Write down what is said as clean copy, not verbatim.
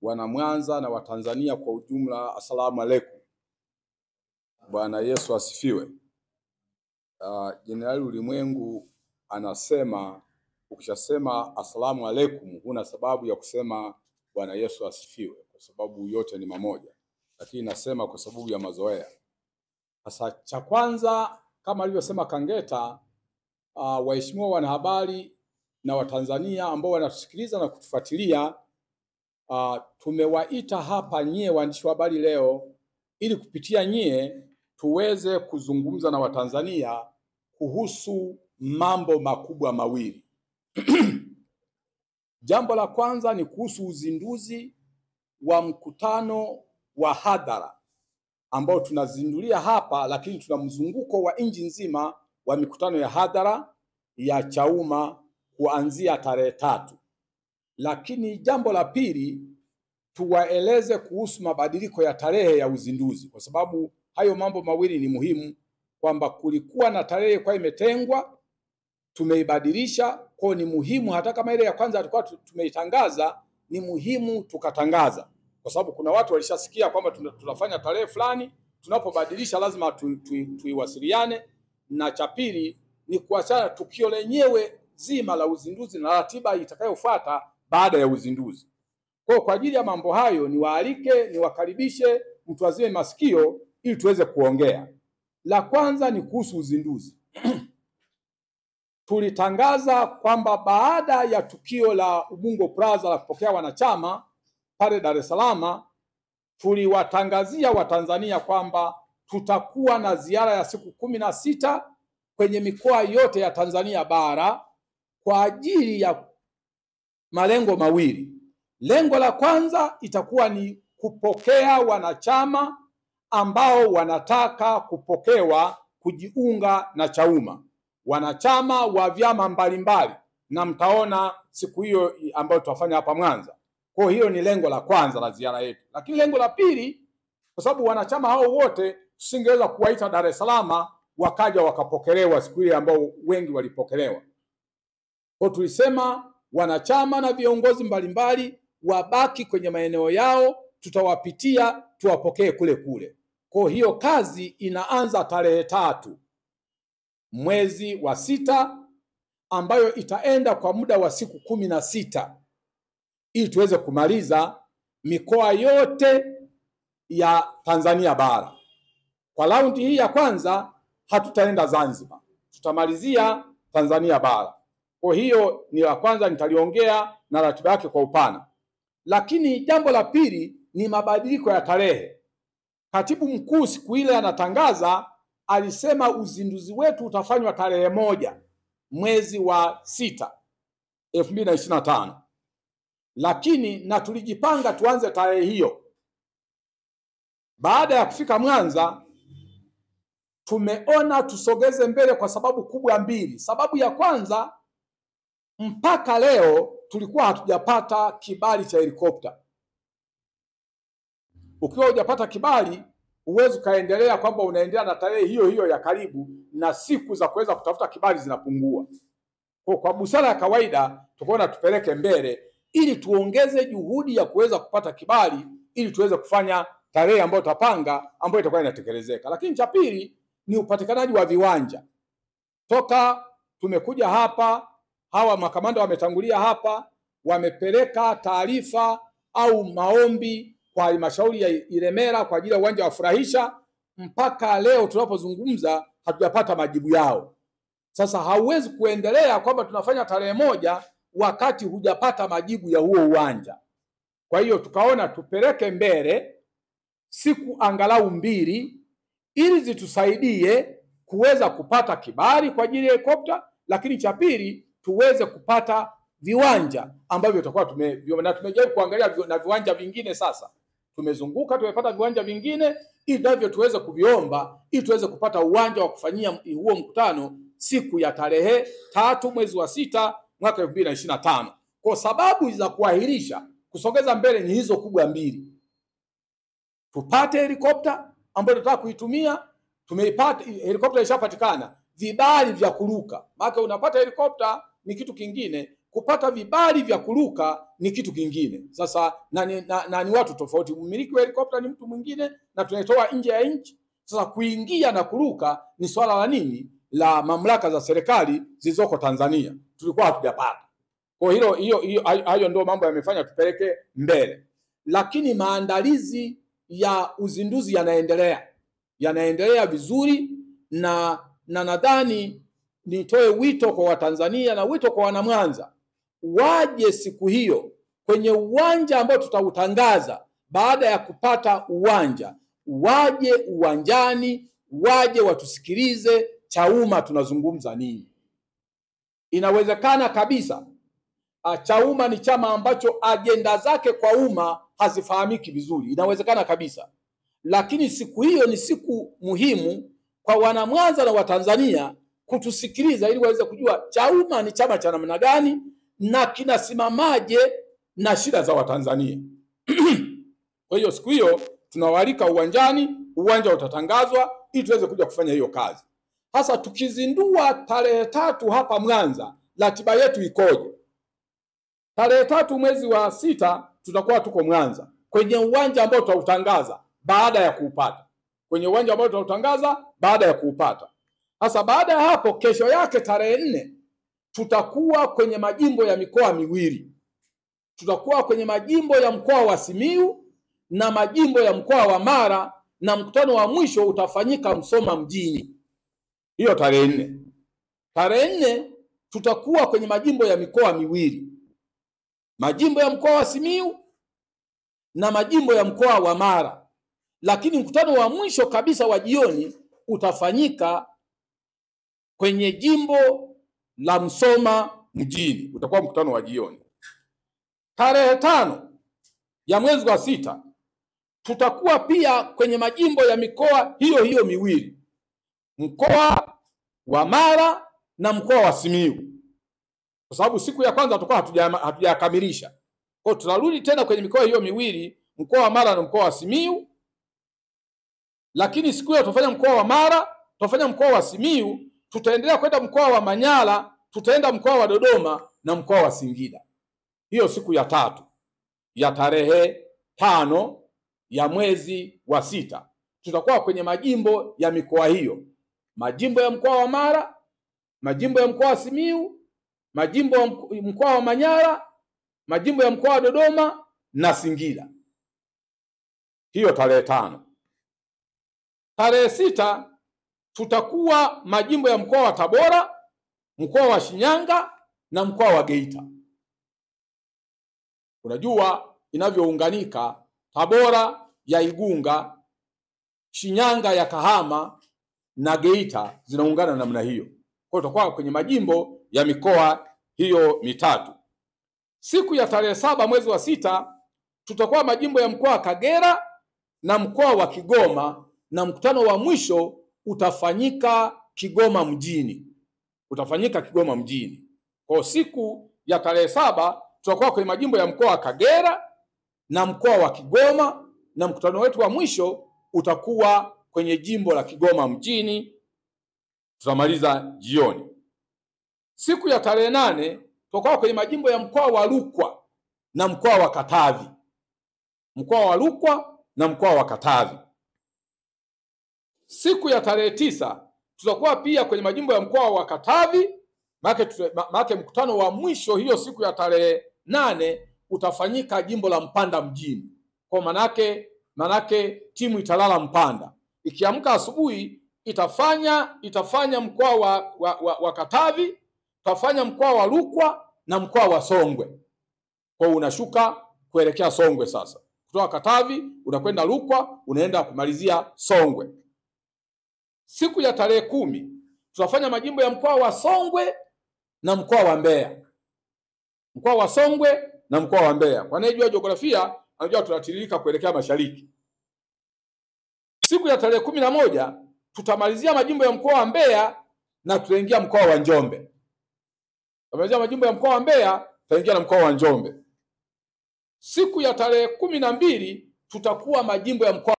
wana Mwanza na Watanzania kwa ujumla, asalamu alaykum. Bwana Yesu asifiwe. Jenerali Ulimwengu anasema ukishasema asalamu alaykum huna sababu ya kusema Bwana Yesu asifiwe, kwa sababu yote ni mamoja, lakini nasema kwa sababu ya mazoea. Sasa cha kwanza, kama alivyosema Kangeta, waheshimiwa wanahabari na Watanzania ambao wanatusikiliza na kutufuatilia, tumewaita hapa nyie waandishi wa habari leo ili kupitia nyie tuweze kuzungumza na Watanzania kuhusu mambo makubwa mawili. Jambo la kwanza ni kuhusu uzinduzi wa mkutano wa hadhara ambao tunazindulia hapa, lakini tuna mzunguko wa nchi nzima wa mikutano ya hadhara ya Chauma kuanzia tarehe 3. Lakini jambo la pili, tuwaeleze kuhusu mabadiliko ya tarehe ya uzinduzi, kwa sababu hayo mambo mawili ni muhimu, kwamba kulikuwa na tarehe kwa imetengwa, tumeibadilisha. Kwa ni muhimu, hata kama ile ya kwanza tulikuwa tumeitangaza, ni muhimu tukatangaza, kwa sababu kuna watu walishasikia kwamba tunafanya tarehe fulani, tunapobadilisha lazima tuiwasiliane. Na cha pili ni kuachana tukio lenyewe zima la uzinduzi na ratiba itakayofuata baada ya uzinduzi. Kwa ajili ya mambo hayo niwakaribishe, mtu azime masikio ili tuweze kuongea. La kwanza ni kuhusu uzinduzi. Tulitangaza kwamba baada ya tukio la Ubungo Plaza la kupokea wanachama pale Dar es Salaam, tuliwatangazia Watanzania kwamba tutakuwa na ziara ya siku 16 kwenye mikoa yote ya Tanzania bara kwa ajili ya malengo mawili. Lengo la kwanza itakuwa ni kupokea wanachama ambao wanataka kupokewa kujiunga na Chauma, wanachama wa vyama mbalimbali, na mtaona siku hiyo ambayo tutafanya hapa Mwanza. Kwa hiyo ni lengo la kwanza la ziara yetu. Lakini lengo la pili, kwa sababu wanachama hao wote tusingeweza kuwaita Dar es Salaam wakaja wakapokelewa siku ile ambao wengi walipokelewa. Kwa tulisema wanachama na viongozi mbalimbali wabaki kwenye maeneo yao, tutawapitia tuwapokee kule kule. Kwa hiyo kazi inaanza tarehe 3 mwezi wa 6, ambayo itaenda kwa muda wa siku 16 ili tuweze kumaliza mikoa yote ya Tanzania bara. Kwa raundi hii ya kwanza hatutaenda Zanzibar, tutamalizia Tanzania bara. Kwa hiyo ni la kwanza, nitaliongea na ratiba yake kwa upana. Lakini jambo la pili ni mabadiliko ya tarehe. Katibu mkuu siku ile anatangaza, alisema uzinduzi wetu utafanywa tarehe 1 mwezi wa 6 2025. Lakini na tulijipanga tuanze tarehe hiyo. Baada ya kufika Mwanza, tumeona tusogeze mbele kwa sababu kubwa mbili. Sababu ya kwanza, mpaka leo tulikuwa hatujapata kibali cha helikopta. Ukiwa hujapata kibali, huwezi kaendelea kwamba unaendelea na tarehe hiyo hiyo ya karibu, na siku za kuweza kutafuta kibali zinapungua. Kwa busara ya kawaida tukaona tupeleke mbele ili tuongeze juhudi ya kuweza kupata kibali, ili tuweze kufanya tarehe ambayo tutapanga, ambayo itakuwa inatekelezeka. Lakini cha pili ni upatikanaji wa viwanja. Toka tumekuja hapa, hawa makamanda wametangulia hapa, wamepeleka taarifa au maombi kwa halmashauri ya Ilemela kwa ajili ya uwanja wa Furahisha. Mpaka leo tunapozungumza hatujapata majibu yao. Sasa hauwezi kuendelea kwamba tunafanya tarehe 1 wakati hujapata majibu ya huo uwanja. Kwa hiyo tukaona tupeleke mbele siku angalau 2 ili zitusaidie kuweza kupata kibali kwa ajili ya helikopta, lakini cha pili tuweze kupata viwanja ambavyo tutakuwa tumejaribu kuangalia na viwanja vingine. Sasa tumezunguka, tumepata viwanja vingine ili navyo tuweze kuviomba ili tuweze kupata uwanja wa kufanyia huo mkutano siku ya tarehe 3 mwezi wa 6 mwaka 2025. Kwa sababu za kuahirisha kusogeza mbele ni hizo kubwa mbili. Tupate helikopta ambayo tunataka kuitumia, tumeipata helikopta, ishapatikana vibali vya kuruka. Maana unapata helikopta ni kitu kingine, kupata vibali vya kuruka ni kitu kingine. Sasa ni watu tofauti. Mmiliki wa helikopta ni mtu mwingine na tunaitoa nje ya nchi. Sasa kuingia na kuruka ni swala la nini? La mamlaka za serikali zilizoko Tanzania. Tulikuwa hatujapata. Kwa hayo ndio mambo yamefanya tupeleke mbele. Lakini maandalizi ya uzinduzi yanaendelea vizuri, na nadhani nitoe wito kwa Watanzania na wito kwa Wanamwanza waje siku hiyo kwenye uwanja ambao tutautangaza. Baada ya kupata uwanja, waje uwanjani, waje watusikilize Chauma tunazungumza nini. Inawezekana kabisa Chauma ni chama ambacho ajenda zake kwa umma hazifahamiki vizuri, inawezekana kabisa. Lakini siku hiyo ni siku muhimu kwa Wanamwanza na Watanzania kutusikiliza, ili waweze kujua Chauma ni chama cha namna gani na kinasimamaje na shida za Watanzania. Kwa hiyo siku hiyo tunawaalika uwanjani, uwanja utatangazwa ili tuweze kuja kufanya hiyo kazi. Sasa tukizindua tarehe 3 hapa Mwanza, ratiba yetu ikoje? Tarehe 3 mwezi wa 6 tutakuwa tuko Mwanza kwenye uwanja ambao tutautangaza baada ya kuupata. Sasa baada ya hapo, kesho yake tarehe 4 tutakuwa kwenye majimbo ya mikoa miwili. Tutakuwa kwenye majimbo ya mkoa wa Simiyu na majimbo ya mkoa wa Mara, na mkutano wa mwisho utafanyika Msoma mjini. Hiyo tarehe 4. Tarehe 4 tutakuwa kwenye majimbo ya mikoa miwili. Majimbo ya mkoa wa Simiyu na majimbo ya mkoa wa Mara. Lakini mkutano wa mwisho kabisa wa jioni utafanyika kwenye jimbo la Msoma mjini. Utakuwa mkutano wa jioni. Tarehe 5 ya mwezi wa 6 tutakuwa pia kwenye majimbo ya mikoa hiyo miwili. Mkoa wa Mara na mkoa wa Simiyu. Kwa sababu siku ya kwanza tutakuwa hatujakamilisha. Kwa hiyo tutarudi tena kwenye mikoa hiyo miwili, mkoa wa Mara na mkoa wa Simiyu. Lakini siku hiyo tutafanya mkoa wa Mara, tutafanya mkoa wa Simiyu, tutaendelea kwenda mkoa wa Manyara, tutaenda mkoa wa Dodoma na mkoa wa Singida. Hiyo siku ya 3 ya tarehe 5 ya mwezi wa 6 tutakuwa kwenye majimbo ya mikoa hiyo. Majimbo ya mkoa wa Mara, majimbo ya mkoa wa Simiyu, majimbo ya mkoa wa Manyara, majimbo ya mkoa wa Dodoma na Singida. Hiyo tarehe 5. Tarehe 6 tutakuwa majimbo ya mkoa wa Tabora, mkoa wa Shinyanga na mkoa wa Geita. Unajua inavyounganika, Tabora ya Igunga, Shinyanga ya Kahama na Geita zinaungana namna hiyo. Kwa hiyo tutakuwa kwenye majimbo ya mikoa hiyo mitatu. Siku ya tarehe 7 mwezi wa 6 tutakuwa majimbo ya mkoa wa Kagera na mkoa wa Kigoma, na mkutano wa mwisho utafanyika Kigoma mjini. Kwa siku ya tarehe 7 tutakuwa kwenye majimbo ya mkoa wa Kagera na mkoa wa Kigoma, na mkutano wetu wa mwisho utakuwa kwenye jimbo la Kigoma mjini. Tutamaliza jioni. Siku ya tarehe 8 tutakuwa kwenye majimbo ya mkoa wa Rukwa na mkoa wa Katavi. Siku ya tarehe 9 tutakuwa pia kwenye majimbo ya mkoa wa Katavi. Maana mkutano wa mwisho hiyo siku ya tarehe 8 utafanyika jimbo la Mpanda mjini. Kwa manake timu italala Mpanda. Ikiamka asubuhi itafanya mkoa wa Katavi, itafanya mkoa wa Rukwa na mkoa wa Songwe. Kwa unashuka kuelekea Songwe sasa. Kutoka Katavi unakwenda Rukwa, unaenda kumalizia Songwe. Siku ya tarehe 10 tutafanya majimbo ya mkoa wa Songwe na mkoa wa Mbeya. Kwa anayejua jiografia anajua tunatiririka kuelekea mashariki. Siku ya tarehe 11 tutamalizia majimbo ya mkoa wa Mbeya na tutaingia mkoa wa Njombe. Tutamalizia majimbo ya mkoa wa Mbeya, tutaingia na mkoa wa Njombe. Siku ya tarehe 12 tutakuwa majimbo ya mkoa